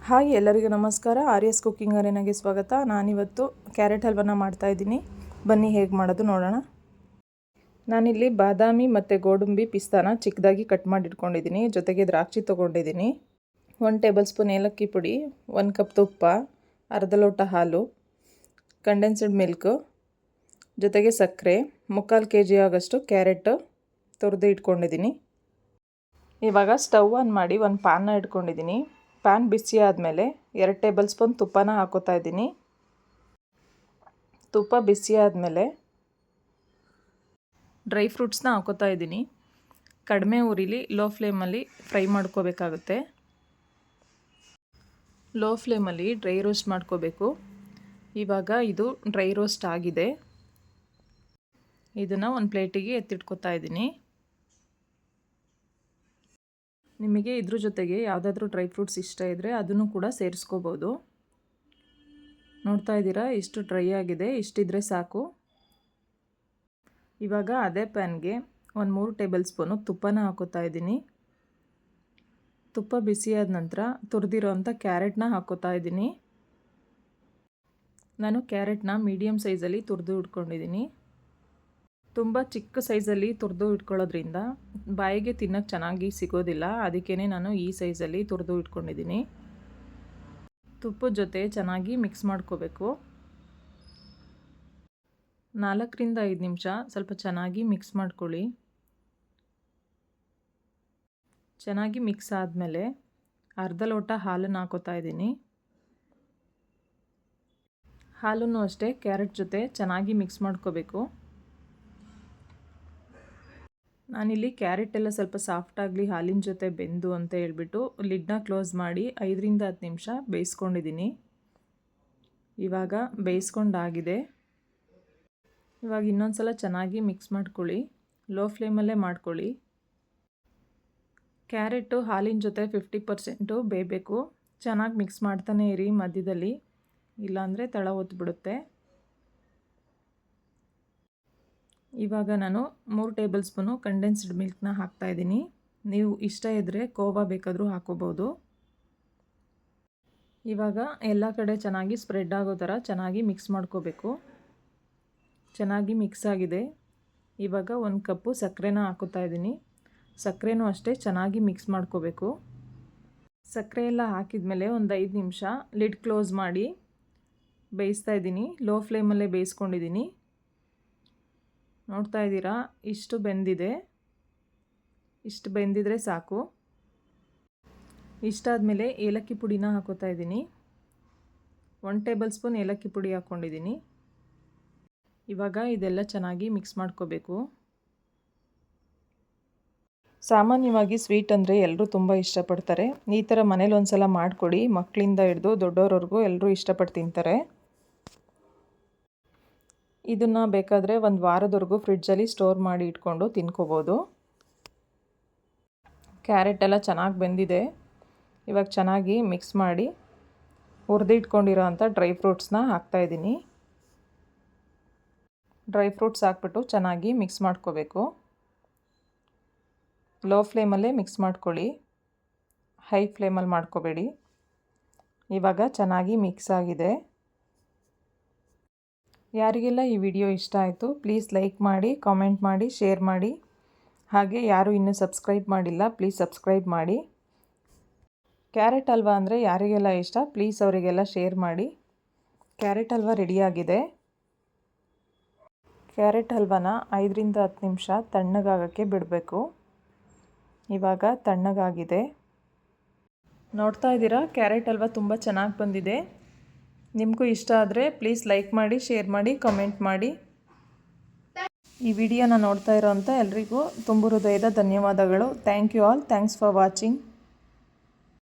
Hi ಎಲ್ಲರಿಗೂ ನಮಸ್ಕಾರ. ಆರ್ಯಸ್ cooking ಅರೇನಾಗೆ ಸ್ವಾಗತ. ನಾನಿವತ್ತು ಕ್ಯಾರೆಟ್ ಹಲ್ವನ ಮಾಡ್ತಾಯಿದ್ದೀನಿ. ಬನ್ನಿ ಹೇಗೆ ಮಾಡೋದು ನೋಡೋಣ. ನಾನಿಲ್ಲಿ ಬಾದಾಮಿ ಮತ್ತು ಗೋಡಂಬಿ ಪಿಸ್ತಾನ ಚಿಕ್ಕದಾಗಿ ಕಟ್ ಮಾಡಿ ಇಟ್ಕೊಂಡಿದ್ದೀನಿ. ಜೊತೆಗೆ ದ್ರಾಕ್ಷಿ ತೊಗೊಂಡಿದ್ದೀನಿ. 1 ಟೇಬಲ್ ಸ್ಪೂನ್ ಏಲಕ್ಕಿ ಪುಡಿ, 1 ಕಪ್ ತುಪ್ಪ, ಅರ್ಧ ಲೋಟ ಹಾಲು, ಕಂಡೆನ್ಸ್ಡ್ ಮಿಲ್ಕು, ಜೊತೆಗೆ ಸಕ್ಕರೆ, 3/4 kg ಆಗೋಷ್ಟು ಕ್ಯಾರೆಟ್ ತುರಿದು ಇಟ್ಕೊಂಡಿದ್ದೀನಿ. ಇವಾಗ ಸ್ಟವ್ ಆನ್ ಮಾಡಿ ಒಂದು ಪ್ಯಾನ್ನ ಇಟ್ಕೊಂಡಿದ್ದೀನಿ. ಪ್ಯಾನ್ ಬಿಸಿ ಆದಮೇಲೆ 2 ಟೇಬಲ್ ಸ್ಪೂನ್ ತುಪ್ಪನ ಹಾಕೋತಾ ಇದ್ದೀನಿ. ತುಪ್ಪ ಬಿಸಿ ಆದಮೇಲೆ ಡ್ರೈ ಫ್ರೂಟ್ಸ್ನ ಹಾಕೋತಾ ಇದ್ದೀನಿ. ಕಡಿಮೆ ಉರಿಲಿ ಲೋ ಫ್ಲೇಮಲ್ಲಿ ಫ್ರೈ ಮಾಡ್ಕೋಬೇಕಾಗುತ್ತೆ. ಲೋ ಫ್ಲೇಮಲ್ಲಿ ಡ್ರೈ ರೋಸ್ಟ್ ಮಾಡ್ಕೋಬೇಕು. ಇವಾಗ ಇದು ಡ್ರೈ ರೋಸ್ಟ್ ಆಗಿದೆ. ಇದನ್ನು ಒಂದು ಪ್ಲೇಟಿಗೆ ಎತ್ತಿಟ್ಕೋತಾ ಇದ್ದೀನಿ. ನಿಮಗೆ ಇದ್ರ ಜೊತೆಗೆ ಯಾವುದಾದ್ರೂ ಡ್ರೈ ಫ್ರೂಟ್ಸ್ ಇಷ್ಟ ಇದ್ದರೆ ಅದನ್ನು ಕೂಡ ಸೇರಿಸ್ಕೋಬೋದು. ನೋಡ್ತಾ ಇದ್ದೀರಾ, ಇಷ್ಟು ಡ್ರೈ ಆಗಿದೆ. ಇಷ್ಟಿದ್ರೆ ಸಾಕು. ಇವಾಗ ಅದೇ ಪ್ಯಾನ್ಗೆ 3 ಟೇಬಲ್ ಸ್ಪೂನು ತುಪ್ಪನ ಹಾಕೋತಾ ಇದ್ದೀನಿ. ತುಪ್ಪ ಬಿಸಿಯಾದ ನಂತರ ತುರಿದಿರೋಂಥ ಕ್ಯಾರೆಟ್ನ ಹಾಕೋತಾ ಇದ್ದೀನಿ. ನಾನು ಕ್ಯಾರೆಟ್ನ ಮೀಡಿಯಮ್ ಸೈಜಲ್ಲಿ ತುರಿದು ಇಟ್ಕೊಂಡಿದ್ದೀನಿ. ತುಂಬ ಚಿಕ್ಕ ಸೈಜಲ್ಲಿ ತುರಿದು ಇಟ್ಕೊಳ್ಳೋದ್ರಿಂದ ಬಾಯಿಗೆ ತಿನ್ನೋಕ್ಕೆ ಚೆನ್ನಾಗಿ ಸಿಗೋದಿಲ್ಲ. ಅದಕ್ಕೇ ನಾನು ಈ ಸೈಜಲ್ಲಿ ತುರಿದು ಇಟ್ಕೊಂಡಿದ್ದೀನಿ. ತುಪ್ಪದ ಜೊತೆ ಚೆನ್ನಾಗಿ ಮಿಕ್ಸ್ ಮಾಡ್ಕೋಬೇಕು. 4 ರಿಂದ 5 ನಿಮಿಷ ಸ್ವಲ್ಪ ಚೆನ್ನಾಗಿ ಮಿಕ್ಸ್ ಮಾಡ್ಕೊಳ್ಳಿ. ಚೆನ್ನಾಗಿ ಮಿಕ್ಸ್ ಆದಮೇಲೆ ಅರ್ಧ ಲೋಟ ಹಾಲನ್ನು ಹಾಕೋತಾ ಇದ್ದೀನಿ. ಹಾಲನ್ನು ಅಷ್ಟೇ ಕ್ಯಾರೆಟ್ ಜೊತೆ ಚೆನ್ನಾಗಿ ಮಿಕ್ಸ್ ಮಾಡ್ಕೋಬೇಕು. ನಾನಿಲ್ಲಿ ಕ್ಯಾರೆಟ್ ಎಲ್ಲ ಸ್ವಲ್ಪ ಸಾಫ್ಟ್ ಆಗಲಿ ಹಾಲಿನ ಜೊತೆ ಬೆಂದು ಅಂತ ಹೇಳ್ಬಿಟ್ಟು ಲಿಡ್ನ ಕ್ಲೋಸ್ ಮಾಡಿ 5 ರಿಂದ 10 ನಿಮಿಷ ಬೇಯಿಸ್ಕೊಂಡಿದ್ದೀನಿ. ಇವಾಗ ಬೇಯಿಸ್ಕೊಂಡಾಗಿದೆ. ಇವಾಗ ಇನ್ನೊಂದು ಸಲ ಚೆನ್ನಾಗಿ ಮಿಕ್ಸ್ ಮಾಡ್ಕೊಳ್ಳಿ. ಲೋ ಫ್ಲೇಮಲ್ಲೇ ಮಾಡ್ಕೊಳ್ಳಿ. ಕ್ಯಾರೆಟು ಹಾಲಿನ ಜೊತೆ 50% ಬೇಯಬೇಕು. ಚೆನ್ನಾಗಿ ಮಿಕ್ಸ್ ಮಾಡ್ತಾನೆ ಇರಿ ಮಧ್ಯದಲ್ಲಿ, ಇಲ್ಲಾಂದರೆ ತಳ ಒತ್ತಿಬಿಡುತ್ತೆ. ಇವಾಗ ನಾನು 3 ಟೇಬಲ್ ಸ್ಪೂನು ಕಂಡೆನ್ಸ್ಡ್ ಮಿಲ್ಕ್ನ ಹಾಕ್ತಾಯಿದ್ದೀನಿ. ನೀವು ಇಷ್ಟ ಇದ್ದರೆ ಕೋವಾ ಬೇಕಾದರೂ ಹಾಕೋಬೋದು. ಇವಾಗ ಎಲ್ಲ ಕಡೆ ಚೆನ್ನಾಗಿ ಸ್ಪ್ರೆಡ್ ಆಗೋ ಥರ ಚೆನ್ನಾಗಿ ಮಿಕ್ಸ್ ಮಾಡ್ಕೋಬೇಕು. ಚೆನ್ನಾಗಿ ಮಿಕ್ಸ್ ಆಗಿದೆ. ಇವಾಗ 1 ಕಪ್ಪು ಸಕ್ಕರೆನ ಹಾಕೋತಾ ಇದ್ದೀನಿ. ಸಕ್ಕರೆನೂ ಅಷ್ಟೇ ಚೆನ್ನಾಗಿ ಮಿಕ್ಸ್ ಮಾಡ್ಕೋಬೇಕು. ಸಕ್ಕರೆ ಎಲ್ಲ ಹಾಕಿದ್ಮೇಲೆ ಒಂದು 5 ನಿಮಿಷ ಲಿಡ್ ಕ್ಲೋಸ್ ಮಾಡಿ ಬೇಯಿಸ್ತಾ ಇದ್ದೀನಿ. ಲೋ ಫ್ಲೇಮಲ್ಲೇ ಬೇಯಿಸ್ಕೊಂಡಿದ್ದೀನಿ. ನೋಡ್ತಾ ಇದ್ದೀರಾ, ಇಷ್ಟು ಬೆಂದಿದೆ. ಇಷ್ಟು ಬೆಂದಿದ್ರೆ ಸಾಕು. ಇಷ್ಟಾದಮೇಲೆ ಏಲಕ್ಕಿ ಪುಡಿನ ಹಾಕೋತಾ ಇದ್ದೀನಿ. 1 ಟೇಬಲ್ ಸ್ಪೂನ್ ಏಲಕ್ಕಿ ಪುಡಿ ಹಾಕ್ಕೊಂಡಿದ್ದೀನಿ. ಇವಾಗ ಇದೆಲ್ಲ ಚೆನ್ನಾಗಿ ಮಿಕ್ಸ್ ಮಾಡ್ಕೋಬೇಕು. ಸಾಮಾನ್ಯವಾಗಿ ಸ್ವೀಟ್ ಅಂದರೆ ಎಲ್ಲರೂ ತುಂಬ ಇಷ್ಟಪಡ್ತಾರೆ. ಈ ಥರ ಮನೇಲಿ ಒಂದು ಸಲ ಮಾಡಿಕೊಡಿ. ಮಕ್ಕಳಿಂದ ಹಿಡಿದು ದೊಡ್ಡವರವರೆಗೂ ಎಲ್ಲರೂ ಇಷ್ಟಪಟ್ಟು ತಿಂತಾರೆ. ಇದನ್ನು ಬೇಕಾದರೆ 1 ವಾರದವರೆಗೂ ಫ್ರಿಡ್ಜಲ್ಲಿ ಸ್ಟೋರ್ ಮಾಡಿ ಇಟ್ಕೊಂಡು ತಿನ್ಕೋಬೋದು. ಕ್ಯಾರೆಟ್ ಎಲ್ಲ ಚೆನ್ನಾಗಿ ಬೆಂದಿದೆ. ಇವಾಗ ಚೆನ್ನಾಗಿ ಮಿಕ್ಸ್ ಮಾಡಿ ಹುರಿದು ಇಟ್ಕೊಂಡಿರೋ ಅಂಥ ಡ್ರೈ ಫ್ರೂಟ್ಸ್ನ ಹಾಕ್ತಾಯಿದ್ದೀನಿ. ಡ್ರೈ ಫ್ರೂಟ್ಸ್ ಹಾಕ್ಬಿಟ್ಟು ಚೆನ್ನಾಗಿ ಮಿಕ್ಸ್ ಮಾಡ್ಕೋಬೇಕು. ಲೋ ಫ್ಲೇಮಲ್ಲೇ ಮಿಕ್ಸ್ ಮಾಡ್ಕೊಳ್ಳಿ. ಹೈ ಫ್ಲೇಮಲ್ಲಿ ಮಾಡ್ಕೋಬೇಡಿ. ಇವಾಗ ಚೆನ್ನಾಗಿ ಮಿಕ್ಸ್ ಆಗಿದೆ. ಯಾರಿಗೆಲ್ಲ ಈ ವಿಡಿಯೋ ಇಷ್ಟ ಆಯಿತು ಪ್ಲೀಸ್ ಲೈಕ್ ಮಾಡಿ, ಕಾಮೆಂಟ್ ಮಾಡಿ, ಶೇರ್ ಮಾಡಿ. ಹಾಗೆ ಯಾರು ಇನ್ನೂ ಸಬ್ಸ್ಕ್ರೈಬ್ ಮಾಡಿಲ್ಲ ಪ್ಲೀಸ್ ಸಬ್ಸ್ಕ್ರೈಬ್ ಮಾಡಿ. ಕ್ಯಾರೆಟ್ ಹಲ್ವಾ ಅಂದರೆ ಯಾರಿಗೆಲ್ಲ ಇಷ್ಟ ಪ್ಲೀಸ್ ಅವರಿಗೆಲ್ಲ ಶೇರ್ ಮಾಡಿ. ಕ್ಯಾರೆಟ್ ಹಲ್ವಾ ರೆಡಿಯಾಗಿದೆ. ಕ್ಯಾರೆಟ್ ಹಲ್ವಾನ 5 ರಿಂದ 10 ನಿಮಿಷ ತಣ್ಣಗಾಗೋಕ್ಕೆ ಬಿಡಬೇಕು. ಇವಾಗ ತಣ್ಣಗಾಗಿದೆ. ನೋಡ್ತಾ ಇದ್ದೀರಾ, ಕ್ಯಾರೆಟ್ ಹಲ್ವಾ ತುಂಬ ಚೆನ್ನಾಗಿ ಬಂದಿದೆ. ನಿಮಗೂ ಇಷ್ಟ ಆದರೆ ಪ್ಲೀಸ್ ಲೈಕ್ ಮಾಡಿ, ಶೇರ್ ಮಾಡಿ, ಕಮೆಂಟ್ ಮಾಡಿ. ಈ ವಿಡಿಯೋನ ನೋಡ್ತಾ ಇರೋಂಥ ಎಲ್ರಿಗೂ ತುಂಬ ಹೃದಯದ ಧನ್ಯವಾದಗಳು. Thank you all. Thanks for watching.